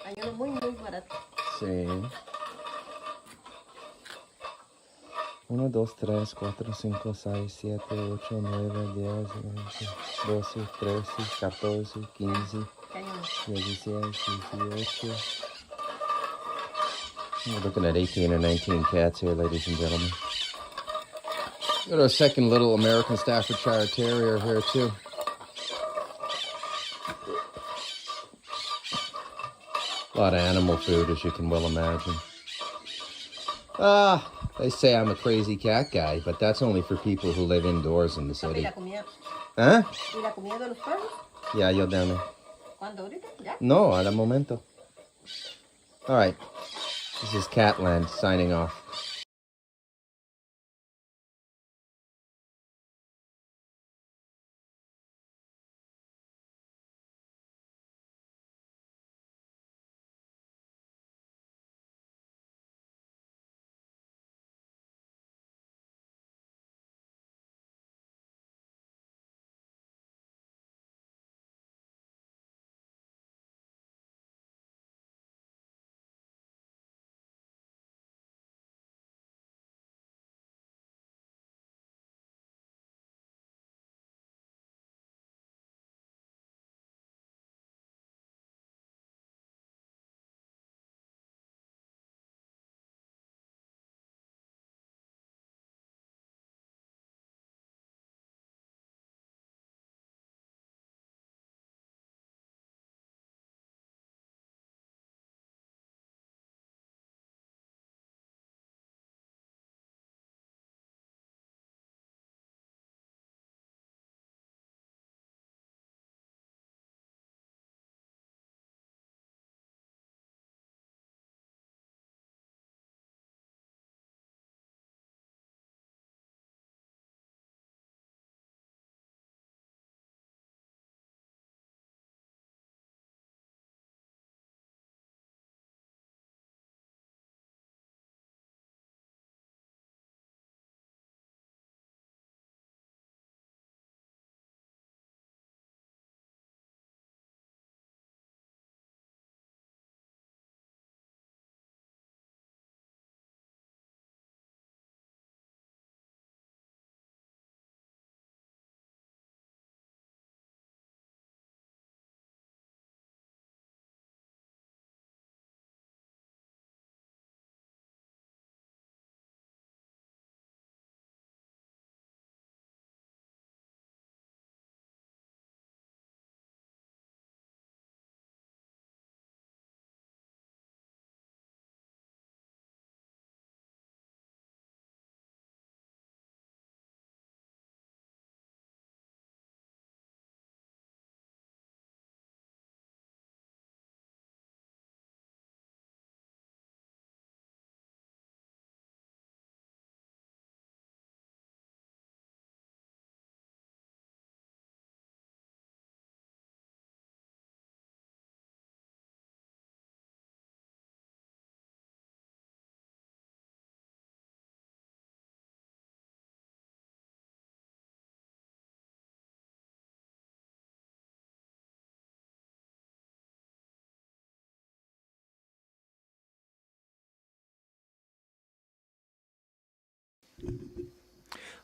Hay uno muy, muy barato. Sí. 1, 2, 3, 4, 5, 6, 7, 8, 9, 10, 11, 12, 13, 14, 15, 16, 18. We're looking at 18 or 19 cats here, ladies and gentlemen. Got our second little American Staffordshire Terrier here, too. A lot of animal food, as you can well imagine. They say I'm a crazy cat guy, but that's only for people who live indoors in the city. Huh? ¿Y la comida de los perros? Yeah, you're down there. ¿Cuándo? ¿Ahorita? ¿Ya? No, al momento. All right. This is Catland signing off.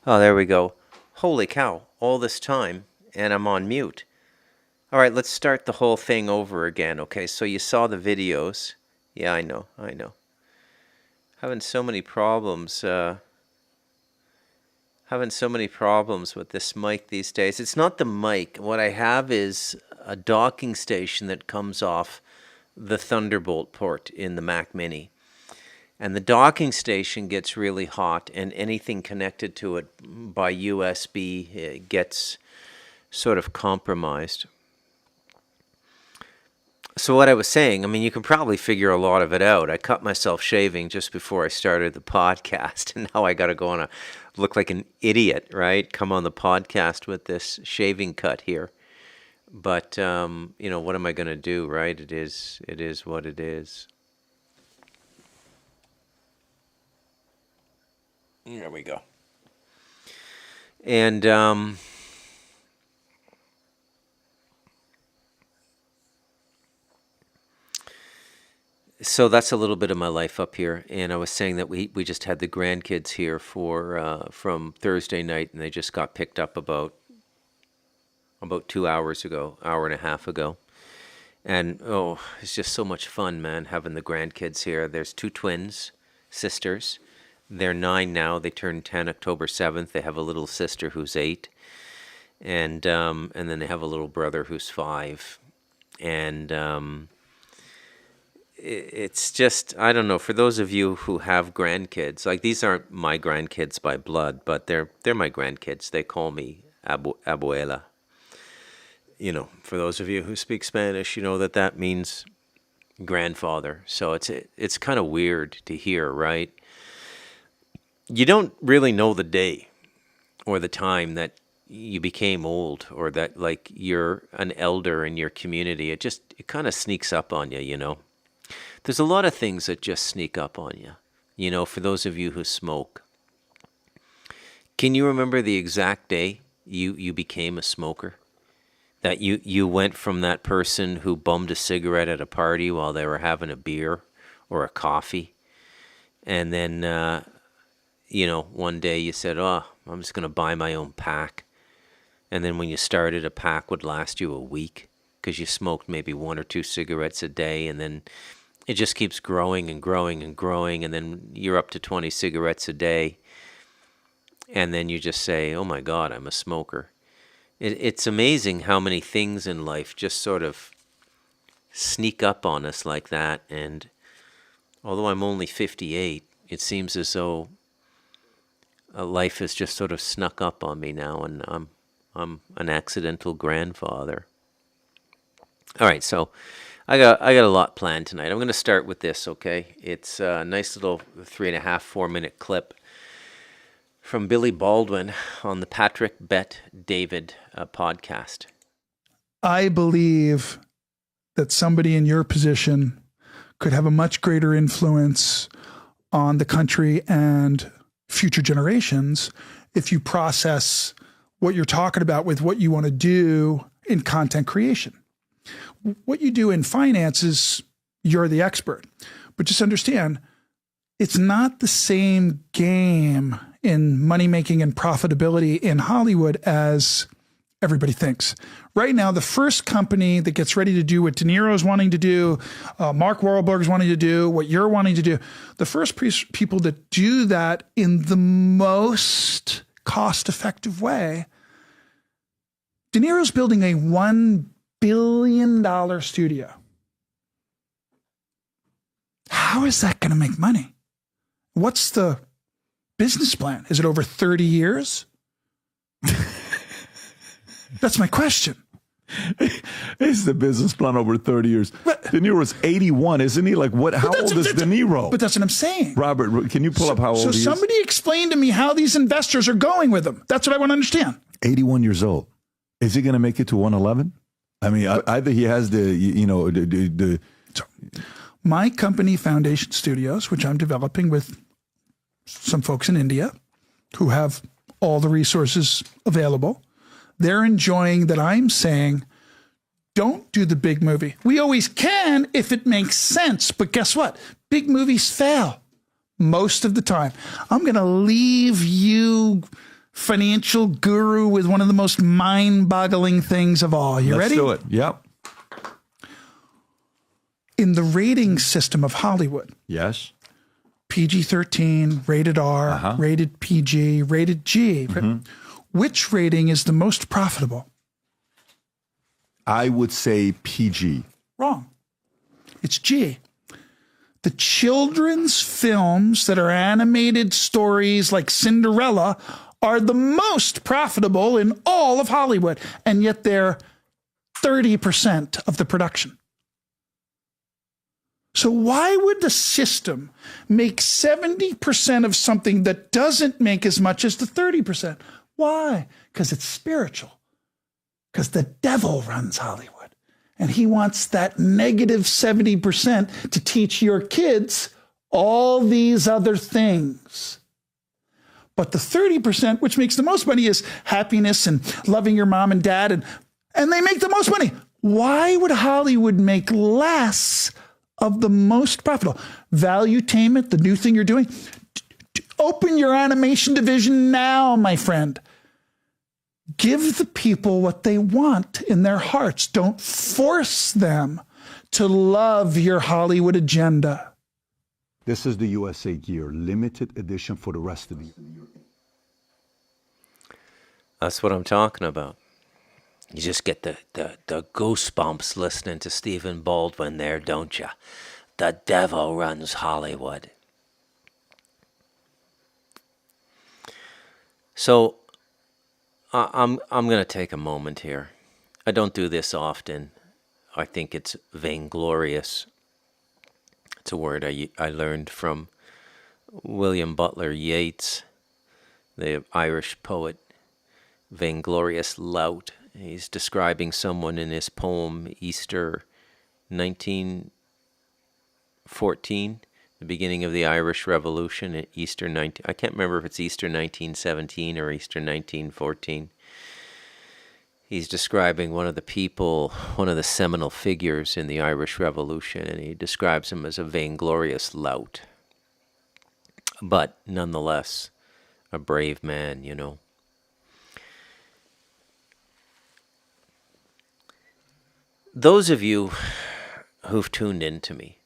Oh, there we go. Holy cow, all this time, and I'm on mute. All right, let's start the whole thing over again, okay? So you saw the videos. Yeah, I know. Having so many problems, with this mic these days. It's not the mic. What I have is a docking station that comes off the Thunderbolt port in the Mac Mini. And the docking station gets really hot, and anything connected to it by USB gets sort of compromised. So what I was saying, I mean, you can probably figure a lot of it out. I cut myself shaving just before I started the podcast, and now I got to go on a look like an idiot, right? Come on the podcast with this shaving cut here. But you know, what am I going to do, right? It is what it is. There we go. And so that's a little bit of my life up here. And I was saying that we just had the grandkids here for from Thursday night, and they just got picked up about 2 hours ago, hour and a half ago. And oh, it's just so much fun, man, having the grandkids here. There's 2 twins, sisters. They're 9 now. They turned 10 October 7th. They have a little sister who's 8. And then they have a little brother who's 5. And it's just, I don't know, for those of you who have grandkids, like these aren't my grandkids by blood, but they're my grandkids. They call me abuela. You know, for those of you who speak Spanish, you know that means grandfather. So it's kind of weird to hear, right? You don't really know the day or the time that you became old, or that like you're an elder in your community. It kind of sneaks up on you, you know. There's a lot of things that just sneak up on you, you know, for those of you who smoke. Can you remember the exact day you became a smoker? That you went from that person who bummed a cigarette at a party while they were having a beer or a coffee, and then, you know, one day you said, oh, I'm just going to buy my own pack. And then when you started, a pack would last you a week because you smoked maybe 1 or 2 cigarettes a day, and then it just keeps growing and growing and growing, and then you're up to 20 cigarettes a day, and then you just say, oh my God, I'm a smoker. It's amazing how many things in life just sort of sneak up on us like that. And although I'm only 58, it seems as though life has just sort of snuck up on me now, and I'm an accidental grandfather. All right, so I got a lot planned tonight. I'm going to start with this, okay? It's a nice little 3.5, 4-minute clip from Billy Baldwin on the Patrick Bet David podcast. I believe that somebody in your position could have a much greater influence on the country and future generations if you process what you're talking about with what you want to do in content creation. What you do in finances, you're the expert. But just understand, it's not the same game in money making and profitability in Hollywood as everybody thinks. Right now, the first company that gets ready to do what De Niro's wanting to do, Mark Wahlberg's wanting to do, what you're wanting to do, the first people that do that in the most cost-effective way, De Niro's building a $1 billion studio. How is that going to make money? What's the business plan? Is it over 30 years? That's my question. Is the business plan over 30 years? But, De Niro's 81, isn't he? Like, what? How old is De Niro? But that's what I'm saying. Robert, can you pull up how old he is? So somebody explain to me how these investors are going with him. That's what I want to understand. 81 years old. Is he going to make it to 111? I mean, either he has the. So, my company, Foundation Studios, which I'm developing with some folks in India who have all the resources available, they're enjoying that I'm saying, don't do the big movie. We always can if it makes sense. But guess what? Big movies fail most of the time. I'm going to leave you, financial guru, with one of the most mind-boggling things of all. You ready? Let's do it. Yep. In the rating system of Hollywood. Yes. PG-13, rated R, rated PG, rated G. Mm-hmm. Which rating is the most profitable? I would say PG. Wrong. It's G. the children's films that are animated stories like Cinderella are the most profitable in all of Hollywood, and yet they're 30% of the production. So why would the system make 70% of something that doesn't make as much as the 30%? Why? Because it's spiritual. Because the devil runs Hollywood. And he wants that negative 70% to teach your kids all these other things. But the 30%, which makes the most money, is happiness and loving your mom and dad, and they make the most money. Why would Hollywood make less of the most profitable? Valuetainment, the new thing you're doing. Open your animation division now, my friend. Give the people what they want in their hearts. Don't force them to love your Hollywood agenda. This is the USA Gear limited edition for the rest of the year. That's what I'm talking about. You just get the goosebumps listening to Stephen Baldwin there, don't you? The devil runs Hollywood. So I'm going to take a moment here. I don't do this often. I think it's vainglorious. It's a word I learned from William Butler Yeats, the Irish poet, vainglorious lout. He's describing someone in his poem Easter 1914, the beginning of the Irish Revolution, Easter 19. I can't remember if it's Easter 1917 or Easter 1914. He's describing one of the people, one of the seminal figures in the Irish Revolution, and he describes him as a vainglorious lout. But nonetheless, a brave man, you know. Those of you who've tuned in to me,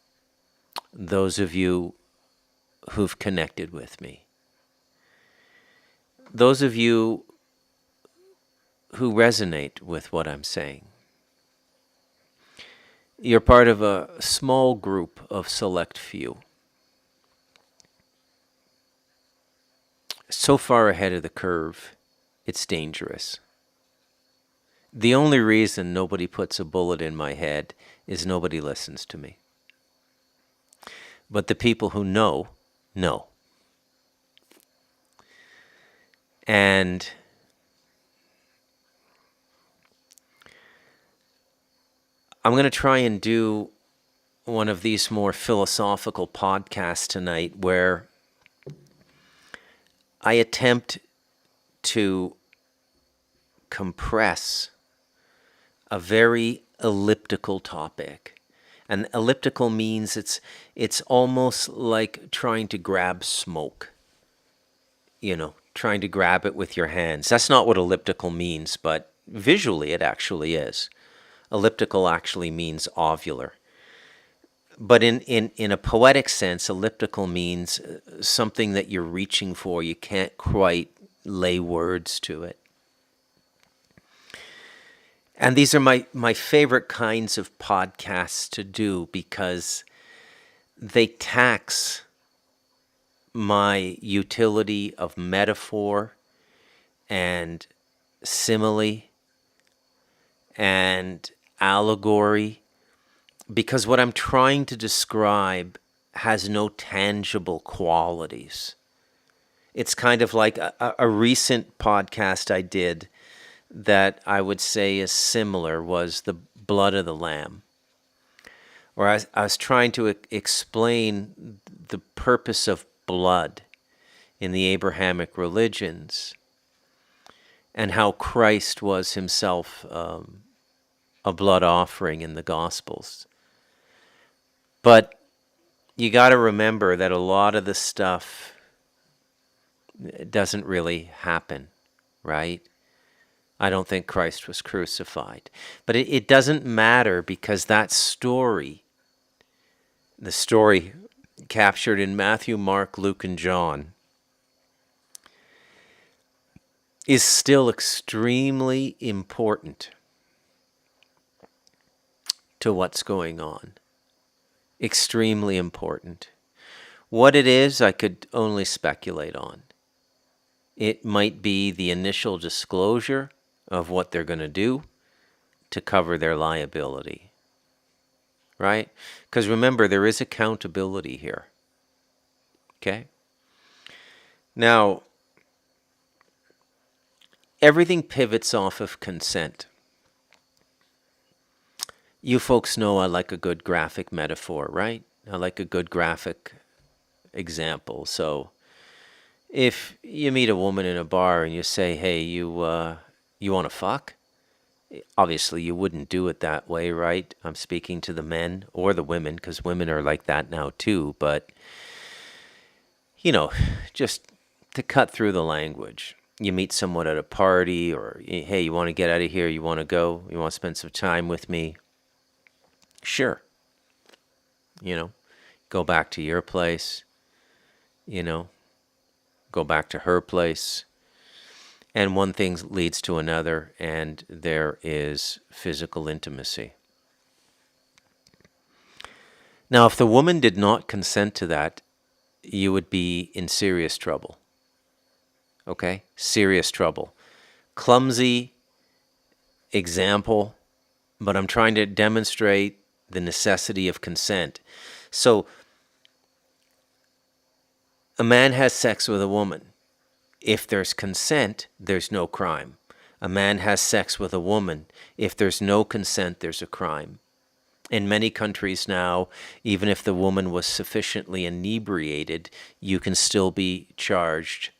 those of you who've connected with me, those of you who resonate with what I'm saying, you're part of a small group of select few. So far ahead of the curve, it's dangerous. The only reason nobody puts a bullet in my head is nobody listens to me. But the people who know. And I'm going to try and do one of these more philosophical podcasts tonight where I attempt to compress a very elliptical topic. And elliptical means it's almost like trying to grab smoke. You know, trying to grab it with your hands. That's not what elliptical means, but visually it actually is. Elliptical actually means ovular. But in a poetic sense, elliptical means something that you're reaching for. You can't quite lay words to it. And these are my favorite kinds of podcasts to do because they tax my utility of metaphor and simile and allegory, because what I'm trying to describe has no tangible qualities. It's kind of like a recent podcast I did that I would say is similar was the blood of the lamb, where I was trying to explain the purpose of blood in the Abrahamic religions and how Christ was himself a blood offering in the Gospels. But you got to remember that a lot of the stuff doesn't really happen, right? I don't think Christ was crucified. But it doesn't matter because that story, the story captured in Matthew, Mark, Luke, and John, is still extremely important to what's going on. Extremely important. What it is, I could only speculate on. It might be the initial disclosure of what they're going to do to cover their liability, right? Because remember, there is accountability here, okay? Now, everything pivots off of consent. You folks know I like a good graphic metaphor, right? I like a good graphic example. So if you meet a woman in a bar and you say, hey, you want to fuck? Obviously, you wouldn't do it that way, right? I'm speaking to the men or the women, because women are like that now too. But, you know, just to cut through the language. You meet someone at a party or, hey, you want to get out of here? You want to go? You want to spend some time with me? Sure. You know, go back to your place, you know, go back to her place. And one thing leads to another, and there is physical intimacy. Now, if the woman did not consent to that, you would be in serious trouble. Okay? Serious trouble. Clumsy example, but I'm trying to demonstrate the necessity of consent. So, a man has sex with a woman. If there's consent, there's no crime. A man has sex with a woman. If there's no consent, there's a crime. In many countries now, even if the woman was sufficiently inebriated, you can still be charged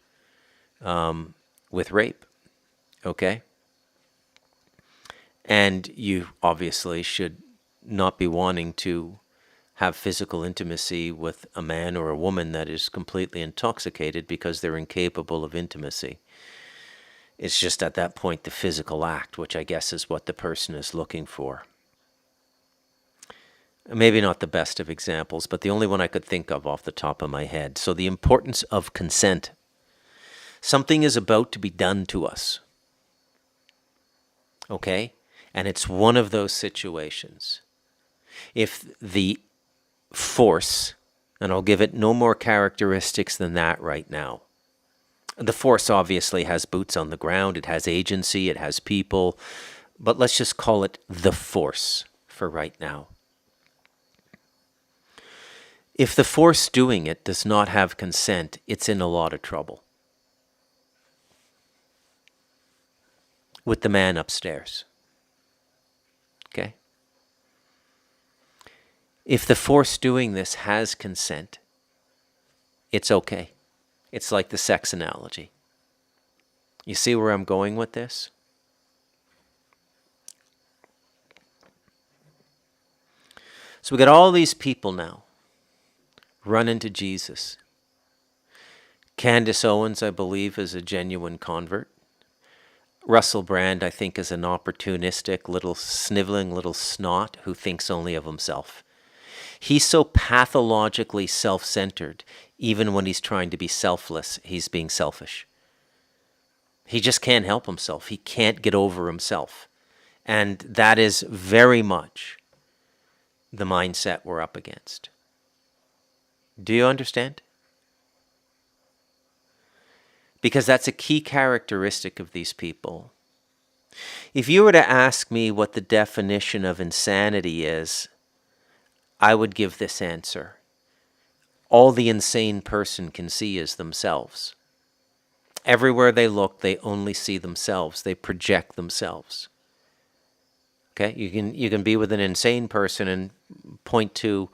with rape. Okay? And you obviously should not be wanting to have physical intimacy with a man or a woman that is completely intoxicated because they're incapable of intimacy. It's just at that point the physical act, which I guess is what the person is looking for. Maybe not the best of examples, but the only one I could think of off the top of my head. So the importance of consent. Something is about to be done to us. Okay? And it's one of those situations. If the force, and I'll give it no more characteristics than that right now. The force obviously has boots on the ground, it has agency, it has people, but let's just call it the force for right now. If the force doing it does not have consent, it's in a lot of trouble. With the man upstairs. Okay? If the force doing this has consent, it's okay. It's like the sex analogy. You see where I'm going with this? So we got all these people now running to Jesus. Candace Owens, I believe, is a genuine convert. Russell Brand, I think, is an opportunistic, little sniveling little snot who thinks only of himself. He's so pathologically self-centered, even when he's trying to be selfless, he's being selfish. He just can't help himself. He can't get over himself. And that is very much the mindset we're up against. Do you understand? Because that's a key characteristic of these people. If you were to ask me what the definition of insanity is, I would give this answer. All the insane person can see is themselves. Everywhere they look, they only see themselves. They project themselves. Okay? You can be with an insane person and point to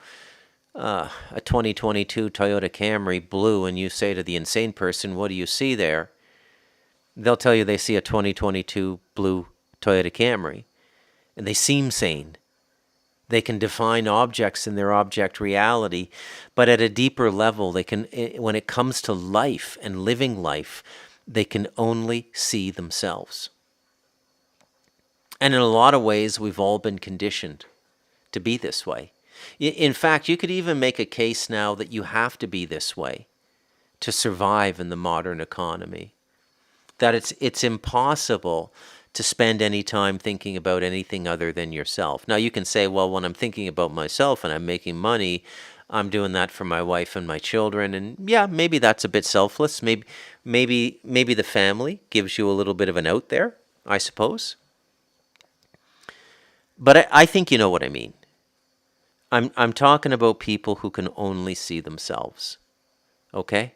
a 2022 Toyota Camry blue, and you say to the insane person, what do you see there? They'll tell you they see a 2022 blue Toyota Camry, and they seem sane. They can define objects in their object reality, but at a deeper level, they can, when it comes to life and living life, they can only see themselves. And in a lot of ways, we've all been conditioned to be this way. In fact, you could even make a case now that you have to be this way to survive in the modern economy. That it's impossible to spend any time thinking about anything other than yourself. Now you can say, well, when I'm thinking about myself and I'm making money, I'm doing that for my wife and my children, and yeah, maybe that's a bit selfless. Maybe the family gives you a little bit of an out there, I suppose. But I think you know what I mean. I'm talking about people who can only see themselves. Okay?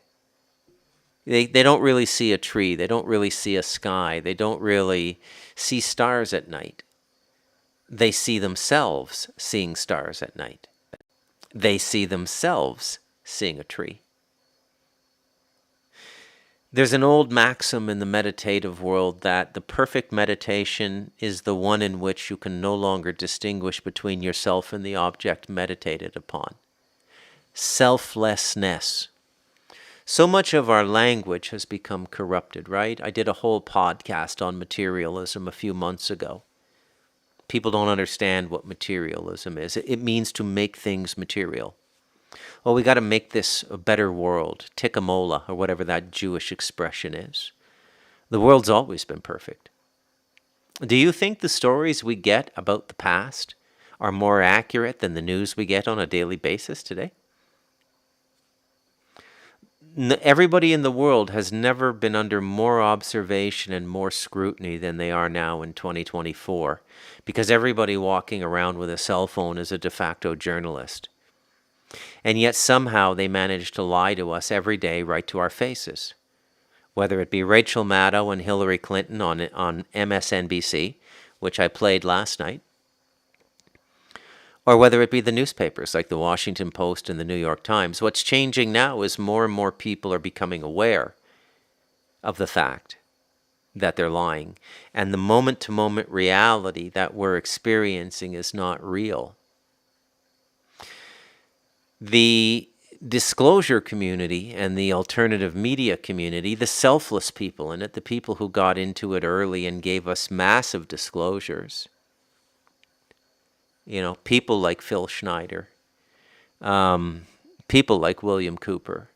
They don't really see a tree. They don't really see a sky. They don't really see stars at night. They see themselves seeing stars at night. They see themselves seeing a tree. There's an old maxim in the meditative world that the perfect meditation is the one in which you can no longer distinguish between yourself and the object meditated upon. Selflessness. So much of our language has become corrupted, right? I did a whole podcast on materialism a few months ago. People don't understand what materialism is. It means to make things material. Well, we got to make this a better world, tikamola, or whatever that Jewish expression is. The world's always been perfect. Do you think the stories we get about the past are more accurate than the news we get on a daily basis today? Everybody in the world has never been under more observation and more scrutiny than they are now in 2024, because everybody walking around with a cell phone is a de facto journalist. And yet somehow they manage to lie to us every day right to our faces. Whether it be Rachel Maddow and Hillary Clinton on MSNBC, which I played last night, or whether it be the newspapers like the Washington Post and the New York Times. What's changing now is more and more people are becoming aware of the fact that they're lying. And the moment-to-moment reality that we're experiencing is not real. The disclosure community and the alternative media community, the selfless people in it, the people who got into it early and gave us massive disclosures, you know, people like Phil Schneider, people like William Cooper,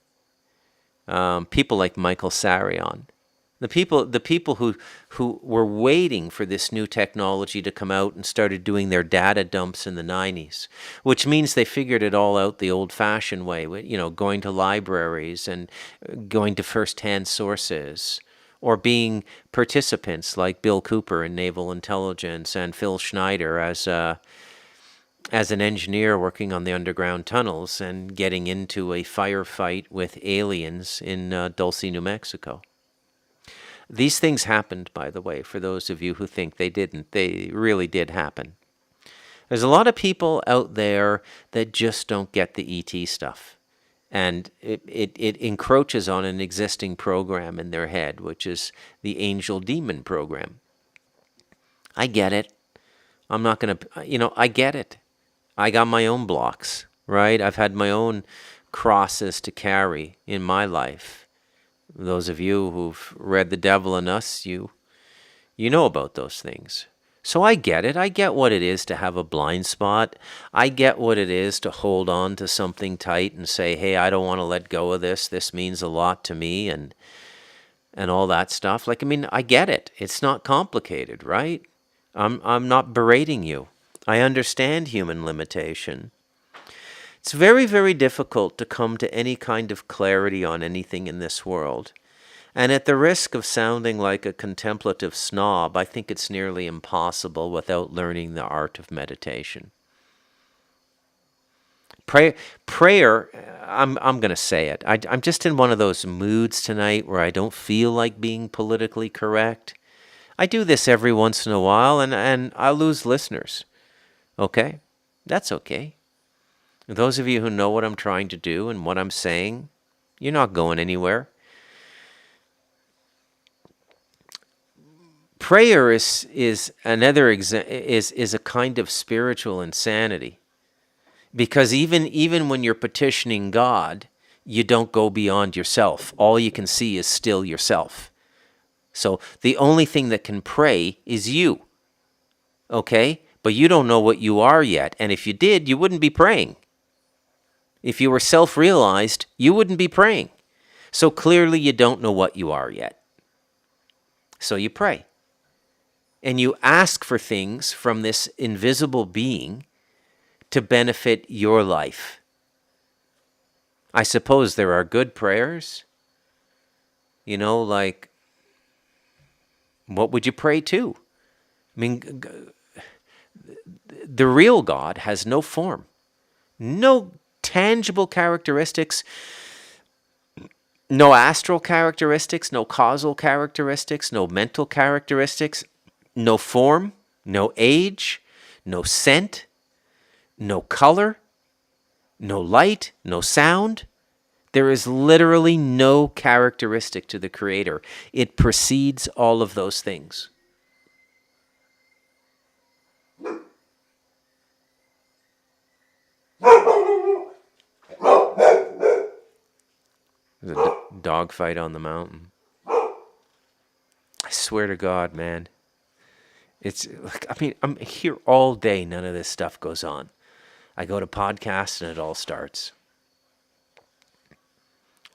people like Michael Sarion, the people who were waiting for this new technology to come out and started doing their data dumps in the 90s, which means they figured it all out the old-fashioned way, you know, going to libraries and going to first-hand sources, or being participants like Bill Cooper in Naval Intelligence and Phil Schneider as an engineer working on the underground tunnels and getting into a firefight with aliens in Dulce, New Mexico. These things happened, by the way, for those of you who think they didn't. They really did happen. There's a lot of people out there that just don't get the ET stuff. And it encroaches on an existing program in their head, which is the angel-demon program. I get it. I'm not going to, I get it. I got my own blocks, right? I've had my own crosses to carry in my life. Those of you who've read The Devil in Us, you know about those things. So I get it. I get what it is to have a blind spot. I get what it is to hold on to something tight and say, hey, I don't want to let go of this. This means a lot to me and all that stuff. Like, I mean, I get it. It's not complicated, right? I'm not berating you. I understand human limitation. It's very, very difficult to come to any kind of clarity on anything in this world. And at the risk of sounding like a contemplative snob, I think it's nearly impossible without learning the art of meditation. Prayer, I'm going to say it. I'm just in one of those moods tonight where I don't feel like being politically correct. I do this every once in a while, and I lose listeners. Okay? That's okay. Those of you who know what I'm trying to do and what I'm saying, you're not going anywhere. Prayer is another is a kind of spiritual insanity, because even when you're petitioning God, you don't go beyond yourself. All you can see is still yourself. So the only thing that can pray is you. Okay? But you don't know what you are yet, and if you did, you wouldn't be praying. If you were self-realized, you wouldn't be praying. So clearly you don't know what you are yet. So you pray. and you ask for things from this invisible being to benefit your life. I suppose there are good prayers. You know, like, what would you pray to? I mean, the real God has no form, no tangible characteristics, no astral characteristics, no causal characteristics, no mental characteristics, no form, no age, no scent, no color, no light, no sound. There is literally no characteristic to the Creator. It precedes all of those things. There's a dog fight on the mountain. I swear to God, man. It's like, I mean, I'm here all day. None of this stuff goes on. I go to podcasts and it all starts.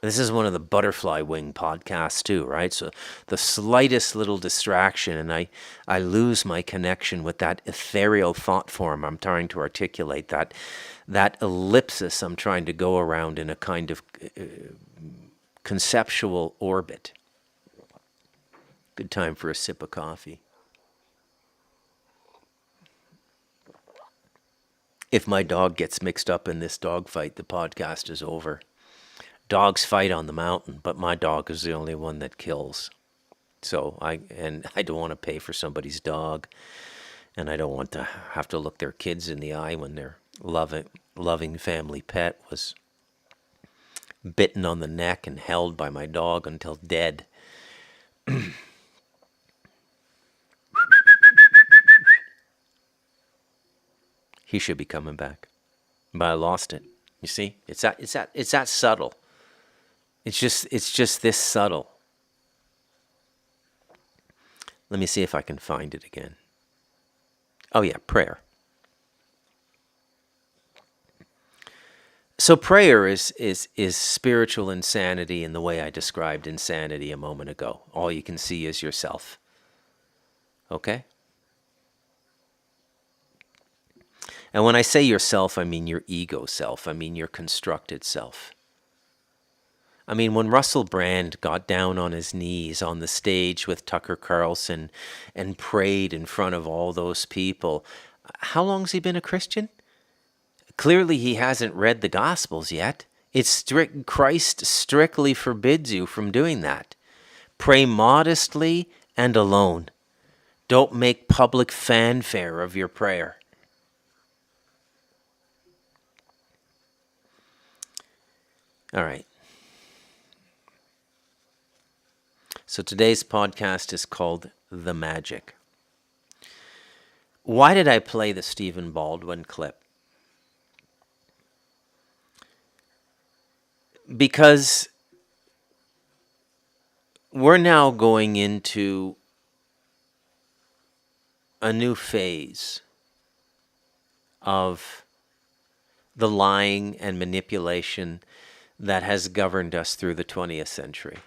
This is one of the butterfly wing podcasts too, right? So the slightest little distraction and I lose my connection with that ethereal thought form I'm trying to articulate, that ellipsis I'm trying to go around in a kind of conceptual orbit. Good time for a sip of coffee. If my dog gets mixed up in this dog fight, the podcast is over. Dogs fight on the mountain, but my dog is the only one that kills. So I don't want to pay for somebody's dog, and I don't want to have to look their kids in the eye when their loving family pet was bitten on the neck and held by my dog until dead. He should be coming back, but I lost it. You see, it's that subtle. It's just this subtle. Let me see if I can find it again. Oh yeah, prayer. So prayer is spiritual insanity in the way I described insanity a moment ago. All you can see is yourself. Okay? And when I say yourself, I mean your ego self. I mean your constructed self. I mean, when Russell Brand got down on his knees on the stage with Tucker Carlson and prayed in front of all those people, how long's he been a Christian? Clearly he hasn't read the Gospels yet. Christ strictly forbids you from doing that. Pray modestly and alone. Don't make public fanfare of your prayer. All right. So today's podcast is called The Magik. Why did I play the Stephen Baldwin clip? Because we're now going into a new phase of the lying and manipulation that has governed us through the 20th century.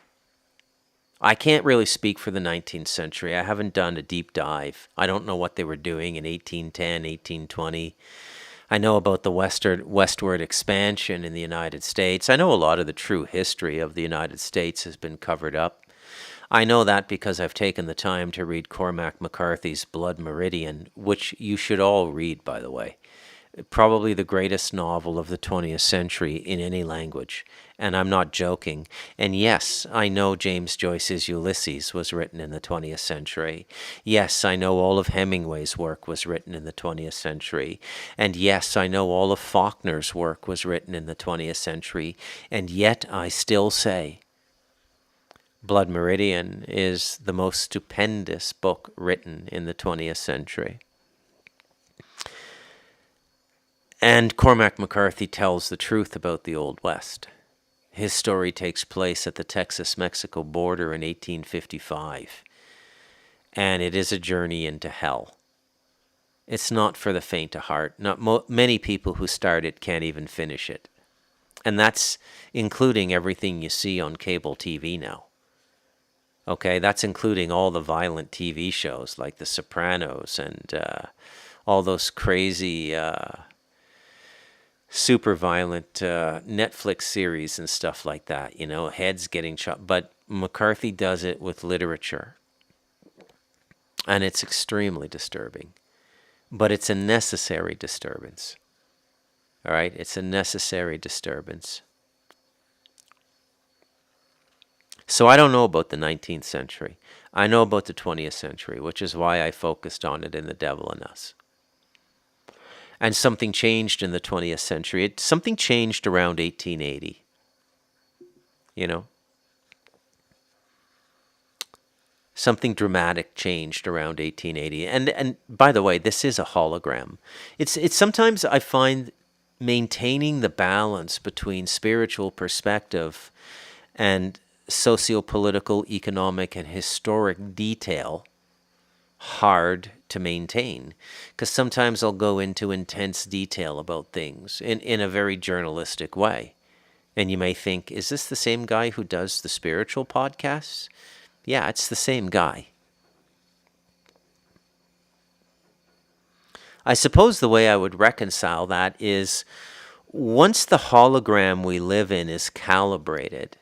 I can't really speak for the 19th century. I haven't done a deep dive. I don't know what they were doing in 1810, 1820. I know about the westward expansion in the United States. I know a lot of the true history of the United States has been covered up. I know that because I've taken the time to read Cormac McCarthy's Blood Meridian, which you should all read, by the way. Probably the greatest novel of the 20th century in any language. And I'm not joking. And yes, I know James Joyce's Ulysses was written in the 20th century. Yes, I know all of Hemingway's work was written in the 20th century. And yes, I know all of Faulkner's work was written in the 20th century. And yet I still say Blood Meridian is the most stupendous book written in the 20th century. And Cormac McCarthy tells the truth about the Old West. His story takes place at the Texas-Mexico border in 1855. And it is a journey into hell. It's not for the faint of heart. Many people who start it can't even finish it. And that's including everything you see on cable TV now. Okay, that's including all the violent TV shows like The Sopranos and all those crazy super violent Netflix series and stuff like that, heads getting chopped. But McCarthy does it with literature. And it's extremely disturbing. But it's a necessary disturbance. All right? It's a necessary disturbance. So I don't know about the 19th century. I know about the 20th century, which is why I focused on it in The Devil in Us. And something changed in the 20th century. Something changed around 1880. Something dramatic changed around 1880. And by the way, this is a hologram. It's sometimes I find maintaining the balance between spiritual perspective and socio-political, economic, and historic detail hard to maintain, because sometimes I'll go into intense detail about things in a very journalistic way. And you may think, is this the same guy who does the spiritual podcasts? Yeah, it's the same guy. I suppose the way I would reconcile that is once the hologram we live in is calibrated,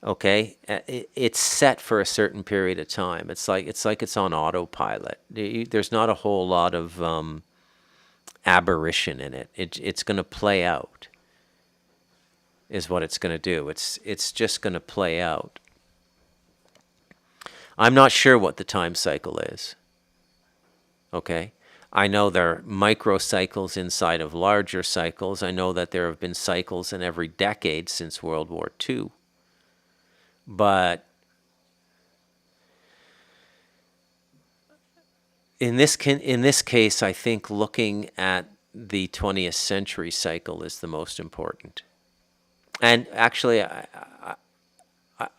okay, it's set for a certain period of time. It's like it's on autopilot. There's not a whole lot of aberration in it. It's going to play out, is what it's going to do. It's just going to play out. I'm not sure what the time cycle is. Okay? I know there are microcycles inside of larger cycles. I know that there have been cycles in every decade since World War II. But in this case, I think looking at the 20th century cycle is the most important. And actually,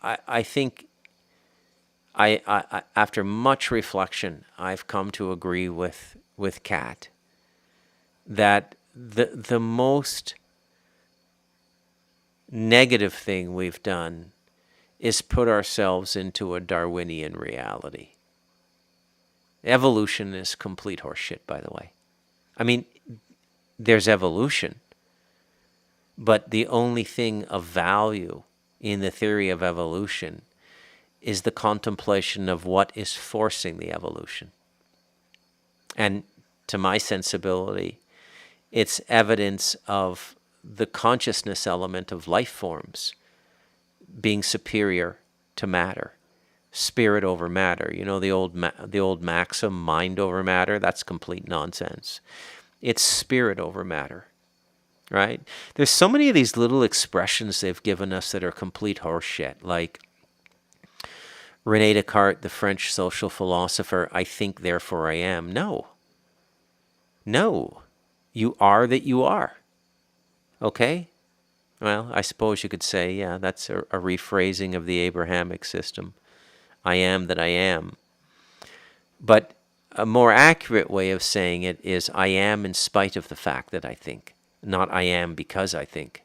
I think I after much reflection, I've come to agree with Kat that the most negative thing we've done is put ourselves into a Darwinian reality. Evolution is complete horseshit, by the way. I mean, there's evolution, but the only thing of value in the theory of evolution is the contemplation of what is forcing the evolution. And to my sensibility, it's evidence of the consciousness element of life forms being superior to matter. Spirit over matter. You know the old maxim, mind over matter? That's complete nonsense. It's spirit over matter, right? There's so many of these little expressions they've given us that are complete horseshit, like René Descartes, the French social philosopher, I think, therefore I am. No. You are that you are. Okay? Well, I suppose you could say, yeah, that's a rephrasing of the Abrahamic system. I am that I am. But a more accurate way of saying it is I am in spite of the fact that I think, not I am because I think.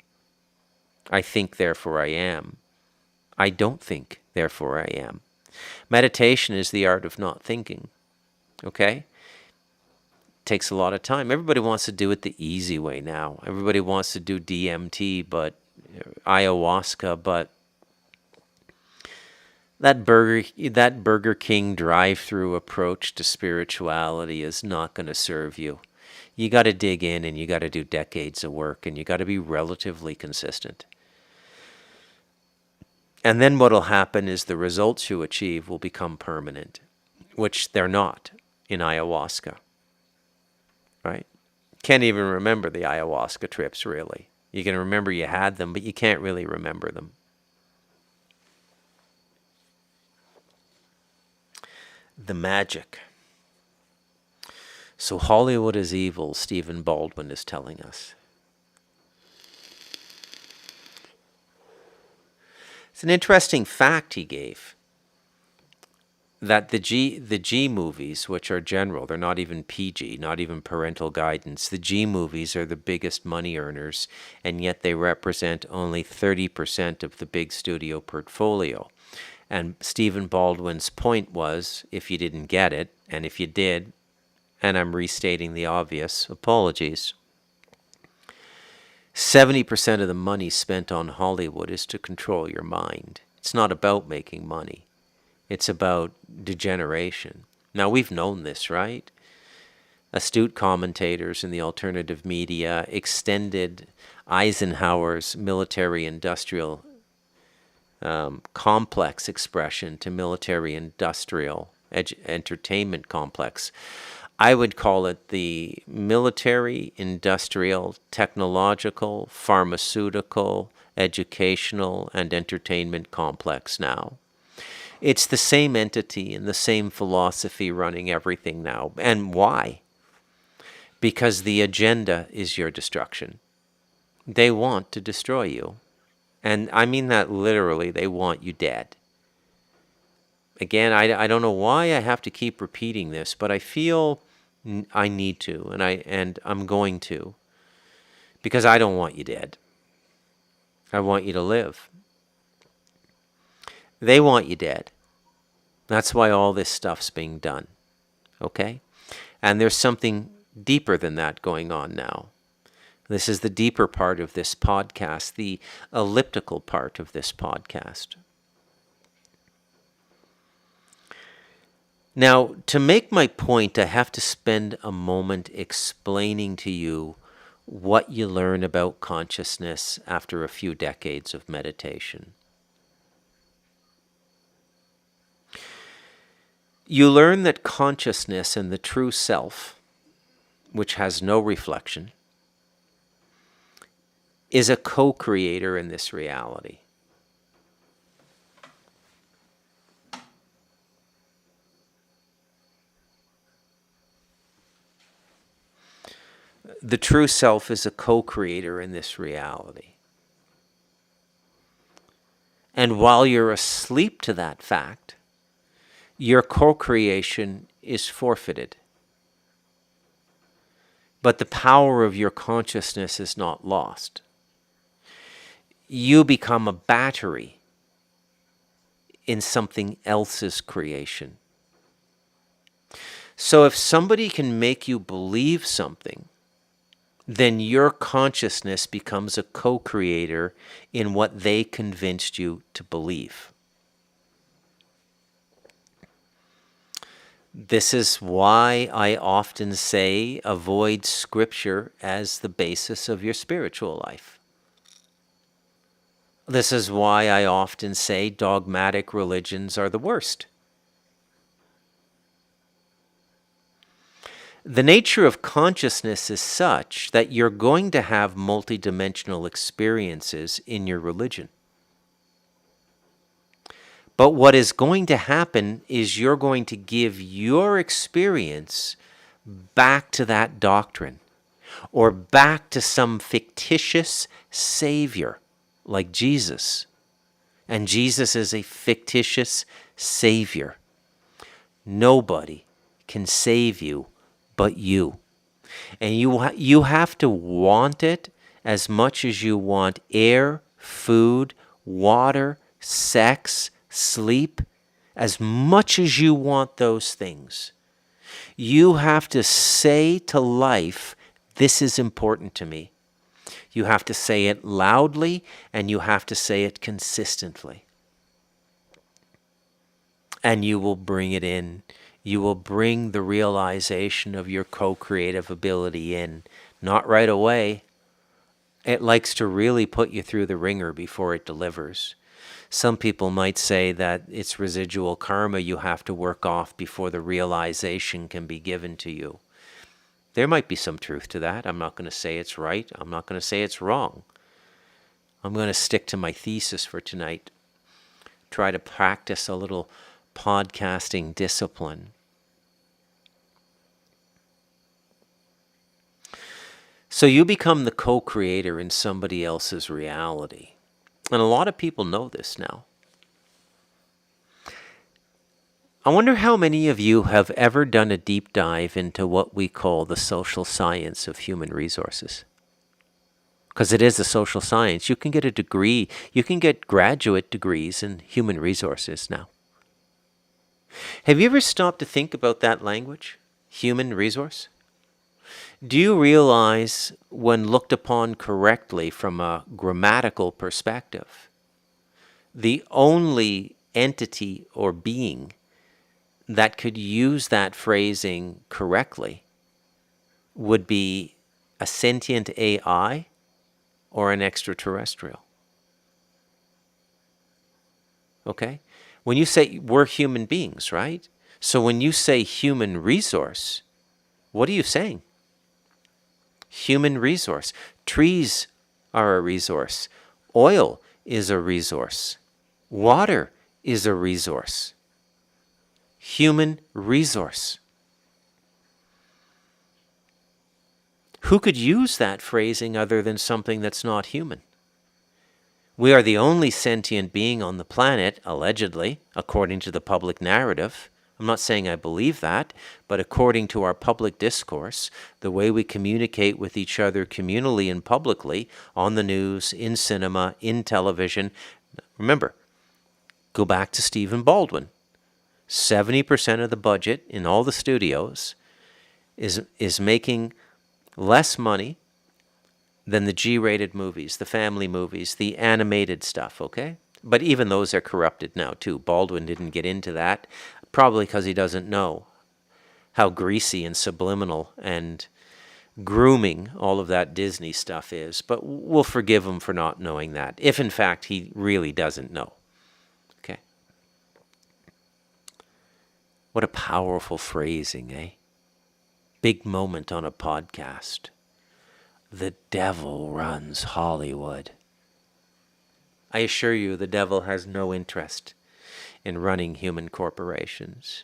I think, therefore I am. I don't think, therefore I am. Meditation is the art of not thinking, okay? Takes a lot of time. Everybody wants to do it the easy way now. Everybody wants to do DMT, but ayahuasca, but that Burger King drive-through approach to spirituality is not going to serve you. You got to dig in and you got to do decades of work and you got to be relatively consistent. And then what will happen is the results you achieve will become permanent, which they're not in ayahuasca, right? Can't even remember the ayahuasca trips, really. You can remember you had them, but you can't really remember them. The magic. So Hollywood is evil, Stephen Baldwin is telling us. It's an interesting fact he gave, that the G movies, which are general, they're not even PG, not even parental guidance, the G movies are the biggest money earners, and yet they represent only 30% of the big studio portfolio. And Stephen Baldwin's point was, if you didn't get it, and if you did, and I'm restating the obvious, apologies, 70% of the money spent on Hollywood is to control your mind. It's not about making money. It's about degeneration. Now, we've known this, right? Astute commentators in the alternative media extended Eisenhower's military-industrial complex expression to military-industrial entertainment complex. I would call it the military, industrial, technological, pharmaceutical, educational, and entertainment complex now. It's the same entity and the same philosophy running everything now. And why? Because the agenda is your destruction. They want to destroy you. And I mean that literally, they want you dead. Again, I don't know why I have to keep repeating this, but I feel I need to, and I'm going to, because I don't want you dead. I want you to live. They want you dead. That's why all this stuff's being done. Okay? And there's something deeper than that going on now. This is the deeper part of this podcast, the elliptical part of this podcast. Now, to make my point, I have to spend a moment explaining to you what you learn about consciousness after a few decades of meditation. You learn that consciousness and the true self, which has no reflection, is a co-creator in this reality. The true self is a co-creator in this reality. And while you're asleep to that fact, your co-creation is forfeited. But the power of your consciousness is not lost. You become a battery in something else's creation. So if somebody can make you believe something, then your consciousness becomes a co-creator in what they convinced you to believe. This is why I often say avoid Scripture as the basis of your spiritual life. This is why I often say dogmatic religions are the worst. The nature of consciousness is such that you're going to have multidimensional experiences in your religion. But what is going to happen is you're going to give your experience back to that doctrine or back to some fictitious savior like Jesus. And Jesus is a fictitious savior. Nobody can save you but you. And you have to want it as much as you want air, food, water, sex, sleep, as much as you want those things. You have to say to life, this is important to me. You have to say it loudly and you have to say it consistently. And you will bring it in. You will bring the realization of your co-creative ability in. Not right away. It likes to really put you through the ringer before it delivers. Some people might say that it's residual karma you have to work off before the realization can be given to you. There might be some truth to that. I'm not going to say it's right. I'm not going to say it's wrong. I'm going to stick to my thesis for tonight. Try to practice a little podcasting discipline. So you become the co-creator in somebody else's reality. And a lot of people know this now. I wonder how many of you have ever done a deep dive into what we call the social science of human resources. because it is a social science. You can get a degree, you can get graduate degrees in human resources now. Have you ever stopped to think about that language, human resource? Do you realize, when looked upon correctly from a grammatical perspective, the only entity or being that could use that phrasing correctly would be a sentient AI or an extraterrestrial? Okay? When you say we're human beings, right? So when you say human resource, what are you saying? Human resource. Trees are a resource. Oil is a resource. Water is a resource. Human resource. Who could use that phrasing other than something that's not human? We are the only sentient being on the planet, allegedly, according to the public narrative. I'm not saying I believe that, but according to our public discourse, the way we communicate with each other communally and publicly, on the news, in cinema, in television. Remember, go back to Stephen Baldwin. 70% of the budget in all the studios is making less money than the G-rated movies, the family movies, the animated stuff, okay? But even those are corrupted now, too. Baldwin didn't get into that, probably because he doesn't know how greasy and subliminal and grooming all of that Disney stuff is. But we'll forgive him for not knowing that, if in fact he really doesn't know. Okay? What a powerful phrasing, eh? Big moment on a podcast. The devil runs Hollywood. I assure you, the devil has no interest in running human corporations.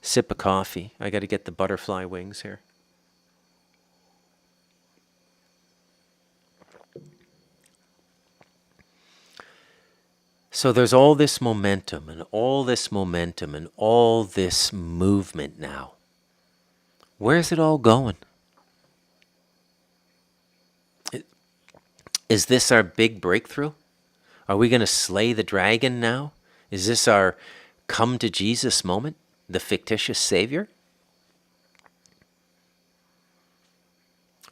Sip of coffee. I got to get the butterfly wings here. So there's all this momentum and all this momentum and all this movement now. Where's it all going? Is this our big breakthrough? Are we going to slay the dragon now? Is this our come to Jesus moment? The fictitious savior?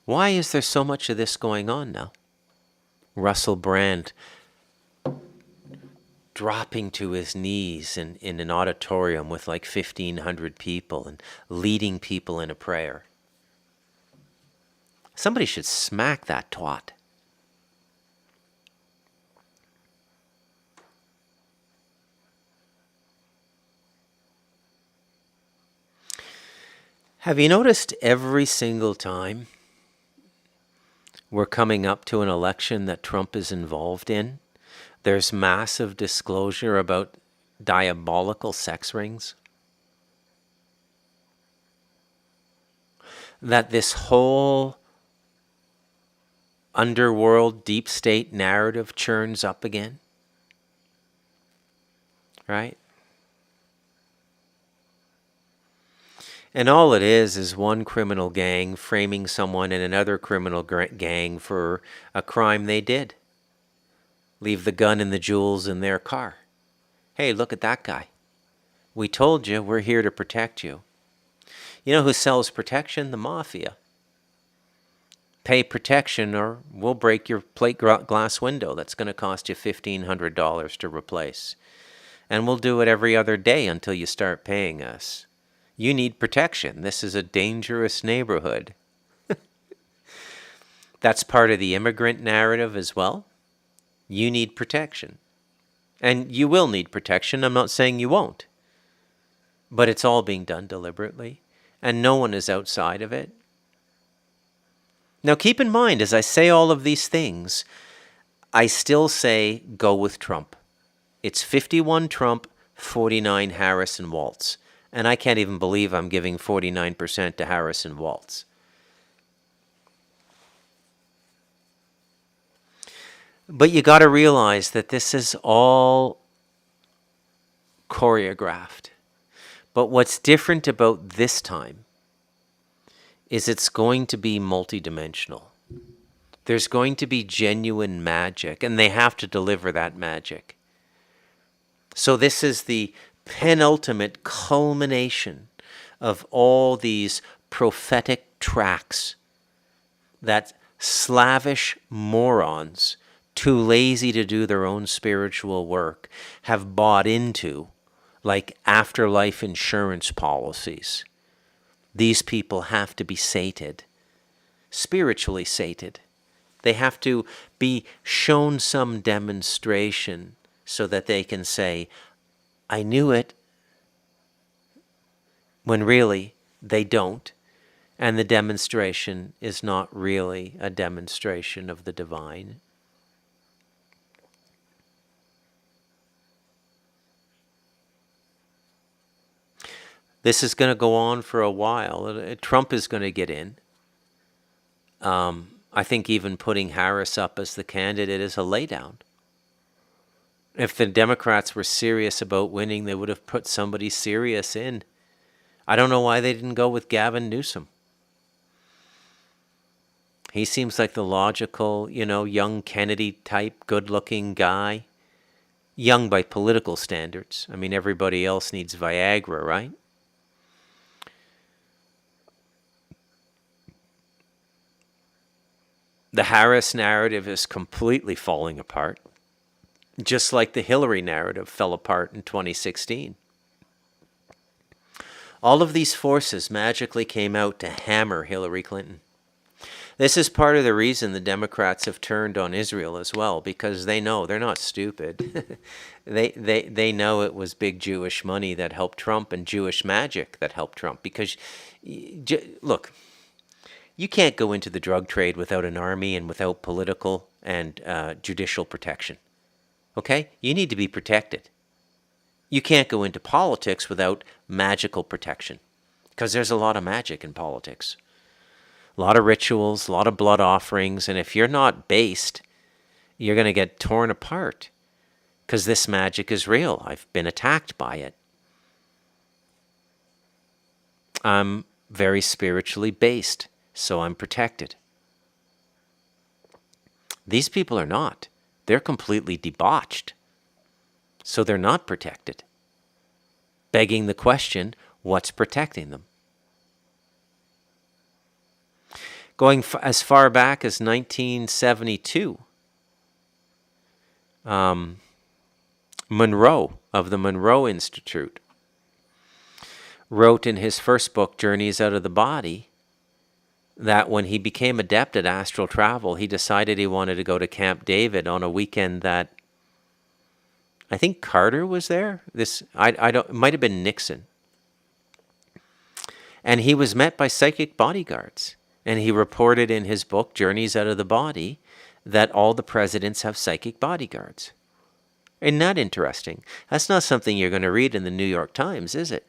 Why is there so much of this going on now? Russell Brand dropping to his knees in an auditorium with like 1,500 people and leading people in a prayer. Somebody should smack that twat. Have you noticed every single time we're coming up to an election that Trump is involved in, there's massive disclosure about diabolical sex rings? That this whole underworld, deep state narrative churns up again? Right? And all it is one criminal gang framing someone in another criminal gang for a crime they did. Leave the gun and the jewels in their car. Hey, look at that guy. We told you we're here to protect you. You know who sells protection? The mafia. Pay protection or we'll break your plate glass window. That's going to cost you $1,500 to replace. And we'll do it every other day until you start paying us. You need protection. This is a dangerous neighborhood. That's part of the immigrant narrative as well. You need protection. And you will need protection. I'm not saying you won't. But it's all being done deliberately. And no one is outside of it. Now keep in mind, as I say all of these things, I still say go with Trump. It's 51 Trump, 49 Harris and Walz. And I can't even believe I'm giving 49% to Harris and Walz. But you got to realize that this is all choreographed. But what's different about this time is it's going to be multidimensional. There's going to be genuine magic, and they have to deliver that magic. So this is the penultimate culmination of all these prophetic tracks that slavish morons, too lazy to do their own spiritual work, have bought into, like afterlife insurance policies. These people have to be sated, spiritually sated. They have to be shown some demonstration so that they can say, I knew it, when really they don't. And the demonstration is not really a demonstration of the divine. This is going to go on for a while. Trump is going to get in. I think even putting Harris up as the candidate is a laydown. If the Democrats were serious about winning, they would have put somebody serious in. I don't know why they didn't go with Gavin Newsom. He seems like the logical, young Kennedy type, good-looking guy. Young by political standards. I mean, everybody else needs Viagra, right? The Harris narrative is completely falling apart, just like the Hillary narrative fell apart in 2016. All of these forces magically came out to hammer Hillary Clinton. This is part of the reason the Democrats have turned on Israel as well, because they know they're not stupid. They know it was big Jewish money that helped Trump and Jewish magic that helped Trump. Because, look, you can't go into the drug trade without an army and without political and judicial protection. Okay? You need to be protected. You can't go into politics without magical protection, because there's a lot of magic in politics. A lot of rituals, a lot of blood offerings, and if you're not based, you're going to get torn apart, because this magic is real. I've been attacked by it. I'm very spiritually based, so I'm protected. These people are not. They're completely debauched, so they're not protected. Begging the question, what's protecting them? Going as far back as 1972, Monroe of the Monroe Institute wrote in his first book, Journeys Out of the Body, that when he became adept at astral travel, he decided he wanted to go to Camp David on a weekend that I think Carter was there. It might have been Nixon. And he was met by psychic bodyguards. And he reported in his book, Journeys Out of the Body, that all the presidents have psychic bodyguards. Isn't that interesting? That's not something you're going to read in the New York Times, is it?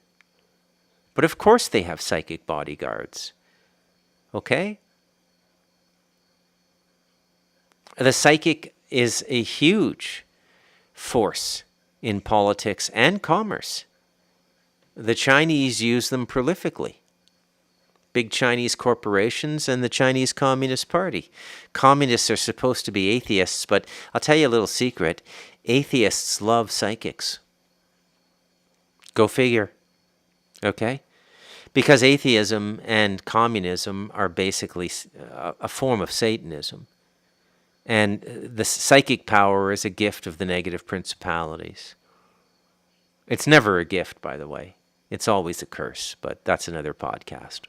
But of course they have psychic bodyguards. Okay? The psychic is a huge force in politics and commerce. The Chinese use them prolifically. Big Chinese corporations and the Chinese Communist Party. Communists are supposed to be atheists, but I'll tell you a little secret. Atheists love psychics. Go figure. Okay? Because atheism and communism are basically a form of Satanism. And the psychic power is a gift of the negative principalities. It's never a gift, by the way. It's always a curse, but that's another podcast.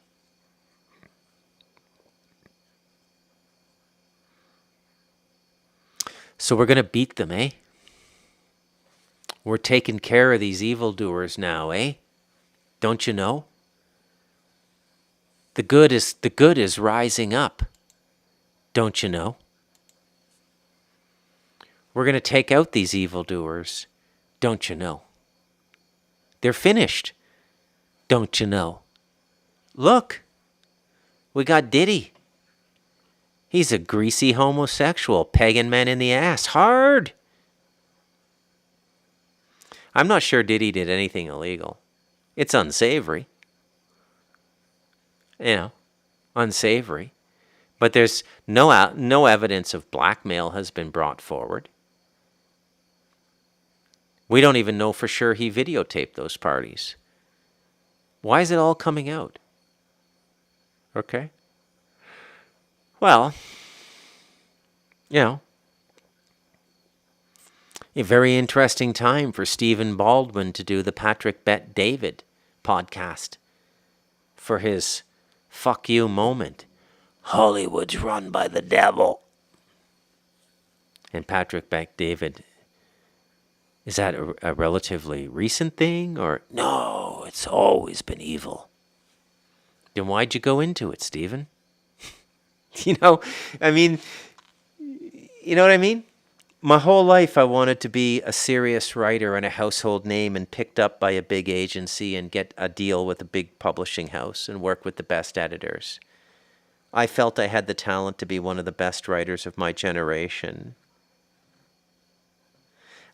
So we're going to beat them, eh? We're taking care of these evildoers now, eh? Don't you know? The good is rising up. Don't you know? We're going to take out these evildoers. Don't you know? They're finished. Don't you know? Look, we got Diddy. He's a greasy homosexual, pegging men in the ass hard. I'm not sure Diddy did anything illegal. It's unsavory. You know, unsavory. But there's no evidence of blackmail has been brought forward. We don't even know for sure he videotaped those parties. Why is it all coming out? Okay. Well, a very interesting time for Stephen Baldwin to do the Patrick Bet David podcast for his fuck you moment. Hollywood's run by the devil. And Patrick Bet David, is that a relatively recent thing? Or no, it's always been evil. Then why'd you go into it, Stephen? You know what I mean? My whole life I wanted to be a serious writer and a household name and picked up by a big agency and get a deal with a big publishing house and work with the best editors. I felt I had the talent to be one of the best writers of my generation.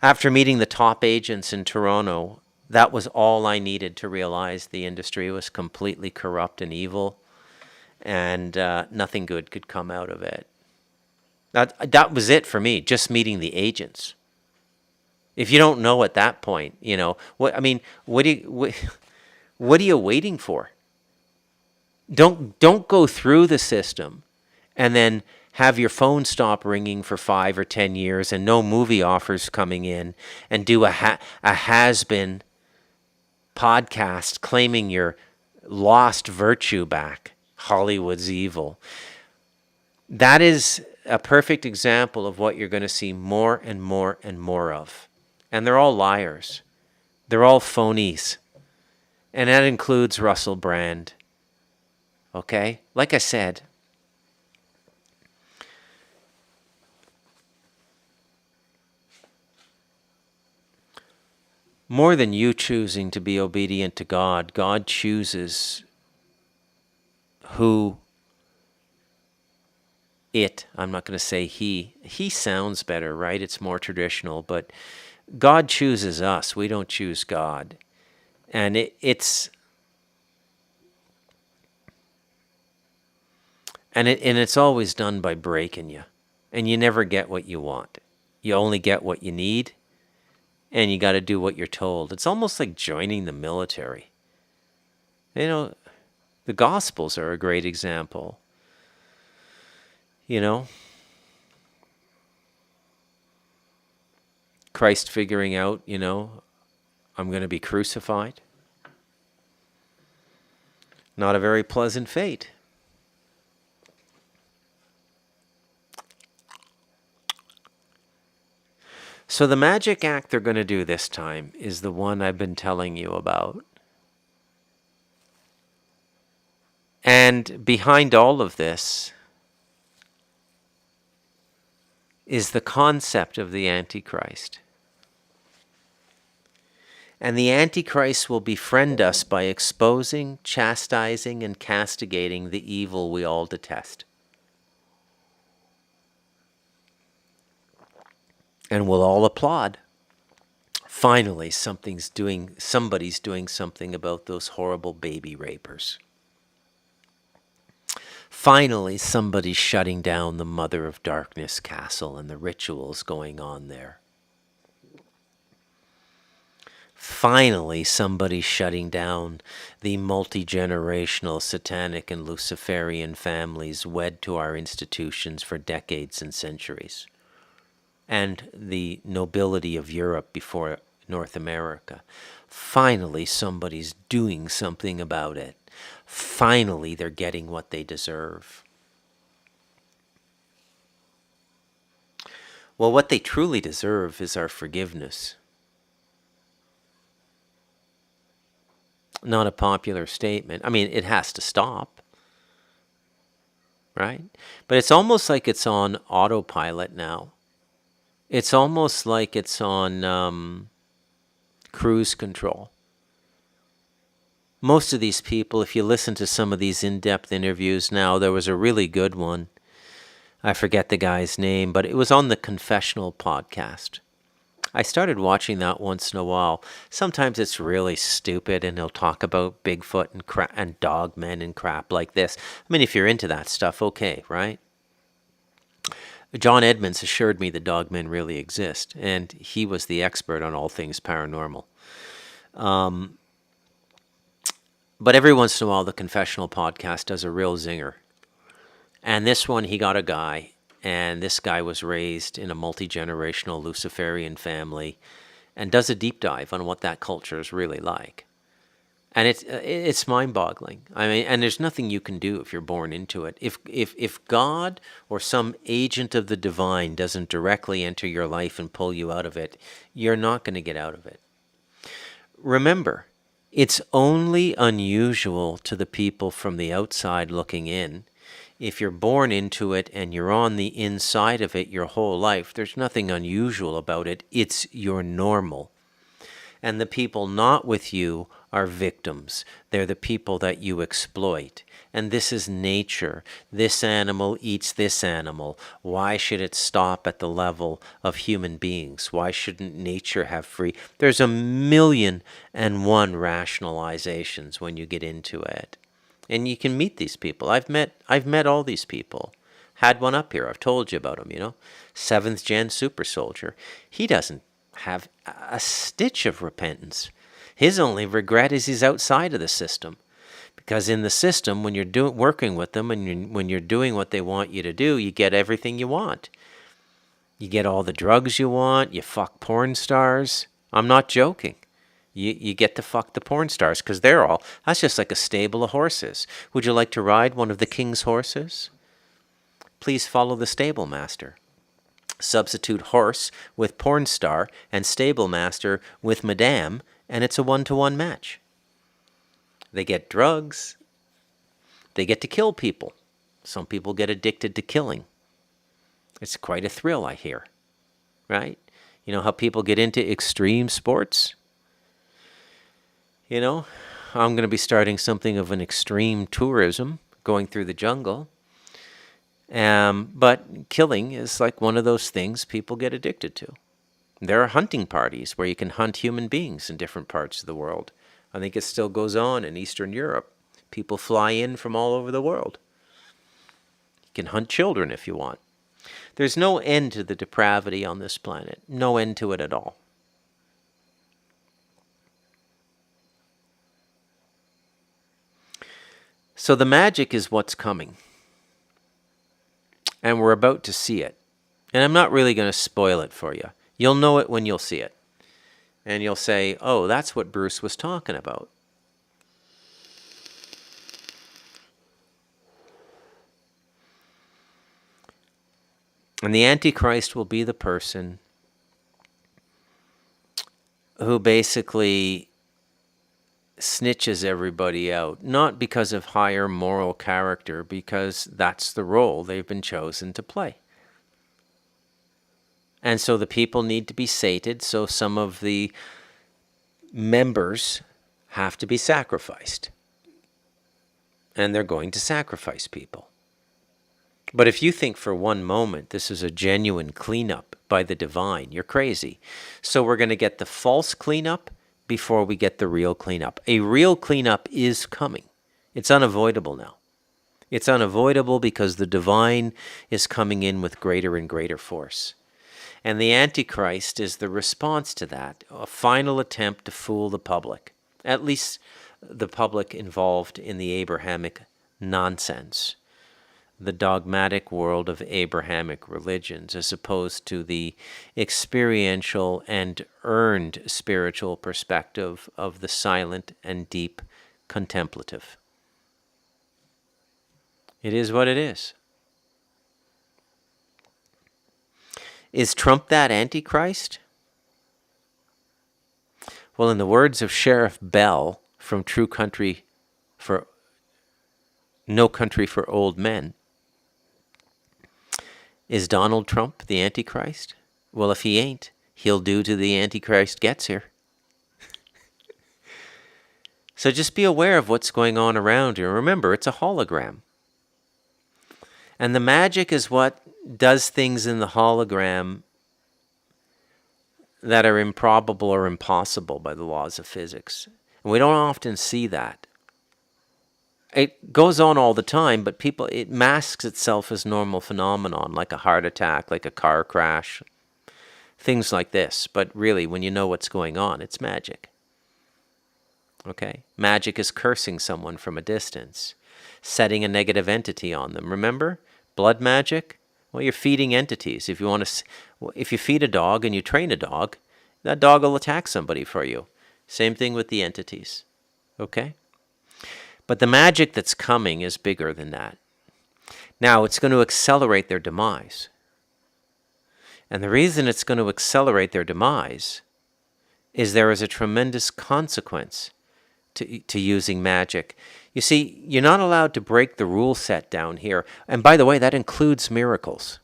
After meeting the top agents in Toronto, that was all I needed to realize the industry was completely corrupt and evil, and nothing good could come out of it. That was it for me, just meeting the agents. If you don't know at that point, what are you waiting for? Don't go through the system and then have your phone stop ringing for 5 or 10 years and no movie offers coming in, and do a has-been podcast claiming your lost virtue back. Hollywood's evil. That is a perfect example of what you're going to see more and more and more of. And they're all liars. They're all phonies. And that includes Russell Brand. Okay? Like I said, more than you choosing to be obedient to God, God chooses who I'm not going to say he sounds better, right? It's more traditional, but God chooses us. We don't choose God. And it's always done by breaking you. And you never get what you want. You only get what you need, and you got to do what you're told. It's almost like joining the military. The Gospels are a great example. Christ figuring out, I'm going to be crucified. Not a very pleasant fate. So the magic act they're going to do this time is the one I've been telling you about. And behind all of this is the concept of the Antichrist. And the Antichrist will befriend us by exposing, chastising, and castigating the evil we all detest. And we'll all applaud. Finally, somebody's doing something about those horrible baby rapers. Finally, somebody's shutting down the Mother of Darkness castle and the rituals going on there. Finally, somebody's shutting down the multi-generational satanic and Luciferian families wed to our institutions for decades and centuries, and the nobility of Europe before North America. Finally, somebody's doing something about it. Finally, they're getting what they deserve. Well, what they truly deserve is our forgiveness. Not a popular statement. I mean, it has to stop, right? But it's almost like it's on autopilot now. It's almost like it's on cruise control. Most of these people, if you listen to some of these in-depth interviews now, there was a really good one. I forget the guy's name, but it was on the Confessional podcast. I started watching that once in a while. Sometimes it's really stupid, and he'll talk about Bigfoot and dogmen and crap like this. I mean, if you're into that stuff, okay, right? John Edmonds assured me that dogmen really exist, and he was the expert on all things paranormal. But every once in a while, the Confessional Podcast does a real zinger. And this one, he got a guy, and this guy was raised in a multi-generational Luciferian family, and does a deep dive on what that culture is really like. And it's mind-boggling. I mean, and there's nothing you can do if you're born into it. If God or some agent of the divine doesn't directly enter your life and pull you out of it, you're not going to get out of it. Remember, it's only unusual to the people from the outside looking in. If you're born into it and you're on the inside of it your whole life, there's nothing unusual about it. It's your normal. And the people not with you are victims. They're the people that you exploit. And this is nature. This animal eats this animal. Why should it stop at the level of human beings? Why shouldn't nature have free? There's 1,000,001 rationalizations when you get into it. And you can meet these people. I've met all these people. Had one up here. I've told you about him, 7th gen super soldier. He doesn't have a stitch of repentance. His only regret is he's outside of the system. Because in the system, when you're working with them and when you're doing what they want you to do, you get everything you want. You get all the drugs you want. You fuck porn stars. I'm not joking. You get to fuck the porn stars because that's just like a stable of horses. Would you like to ride one of the king's horses? Please follow the stable master. Substitute horse with porn star and stable master with madame, and it's a 1-to-1 match. They get drugs. They get to kill people. Some people get addicted to killing. It's quite a thrill, I hear. Right? You know how people get into extreme sports? I'm going to be starting something of an extreme tourism, going through the jungle. But killing is like one of those things people get addicted to. There are hunting parties where you can hunt human beings in different parts of the world. I think it still goes on in Eastern Europe. People fly in from all over the world. You can hunt children if you want. There's no end to the depravity on this planet. No end to it at all. So the magic is what's coming. And we're about to see it. And I'm not really going to spoil it for you. You'll know it when you'll see it. And you'll say, oh, that's what Bruce was talking about. And the Antichrist will be the person who basically snitches everybody out, not because of higher moral character, because that's the role they've been chosen to play. And so the people need to be sated, so some of the members have to be sacrificed. And they're going to sacrifice people. But if you think for one moment this is a genuine cleanup by the divine, you're crazy. So we're going to get the false cleanup before we get the real cleanup. A real cleanup is coming. It's unavoidable now. It's unavoidable because the divine is coming in with greater and greater force. And the Antichrist is the response to that, a final attempt to fool the public, at least the public involved in the Abrahamic nonsense, the dogmatic world of Abrahamic religions, as opposed to the experiential and earned spiritual perspective of the silent and deep contemplative. It is what it is. Is Trump that Antichrist? Well, in the words of Sheriff Bell from No Country for Old Men, is Donald Trump the Antichrist? Well, if he ain't, he'll do till the Antichrist gets here. So just be aware of what's going on around you. Remember, it's a hologram. And the magic is what does things in the hologram that are improbable or impossible by the laws of physics. And we don't often see that. It goes on all the time, but it masks itself as normal phenomenon, like a heart attack, like a car crash, things like this. But really, when you know what's going on, it's magic. Okay? Magic is cursing someone from a distance, setting a negative entity on them. Remember? Blood magic? Well, you're feeding entities. If you feed a dog and you train a dog, that dog will attack somebody for you. Same thing with the entities. Okay? But the magic that's coming is bigger than that. Now, it's going to accelerate their demise. And the reason it's going to accelerate their demise is there is a tremendous consequence to using magic. You see, you're not allowed to break the rule set down here. And by the way, that includes miracles.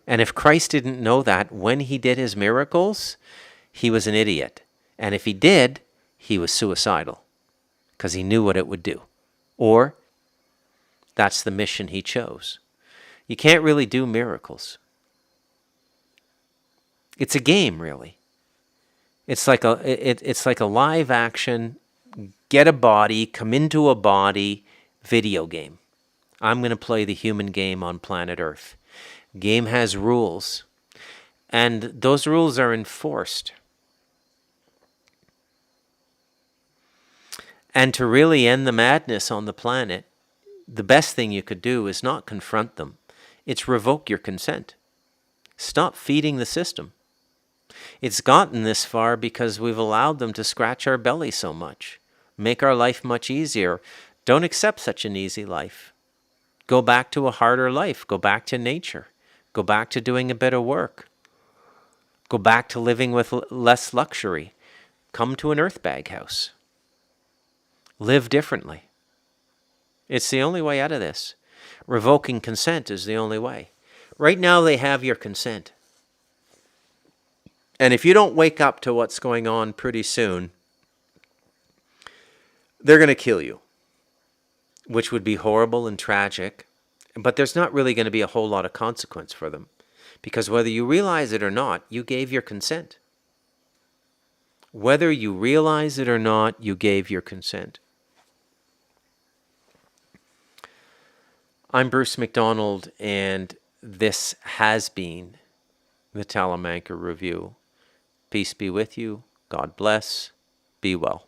And if Christ didn't know that when he did his miracles, he was an idiot. And if he did, he was suicidal, because he knew what it would do. Or that's the mission he chose. You can't really do miracles. It's a game, really. It's like a live action, get a body, come into a body video game. I'm going to play the human game on planet Earth. Game has rules, and those rules are enforced. And to really end the madness on the planet, the best thing you could do is not confront them. It's revoke your consent. Stop feeding the system. It's gotten this far because we've allowed them to scratch our belly so much, make our life much easier. Don't accept such an easy life. Go back to a harder life. Go back to nature. Go back to doing a bit of work. Go back to living with less luxury. Come to an earthbag house. Live differently. It's the only way out of this. Revoking consent is the only way. Right now they have your consent. And if you don't wake up to what's going on pretty soon, they're going to kill you, which would be horrible and tragic. But there's not really going to be a whole lot of consequence for them, because whether you realize it or not, you gave your consent. Whether you realize it or not, you gave your consent. I'm Bruce McDonald, and this has been the Talamanca Review. Peace be with you. God bless. Be well.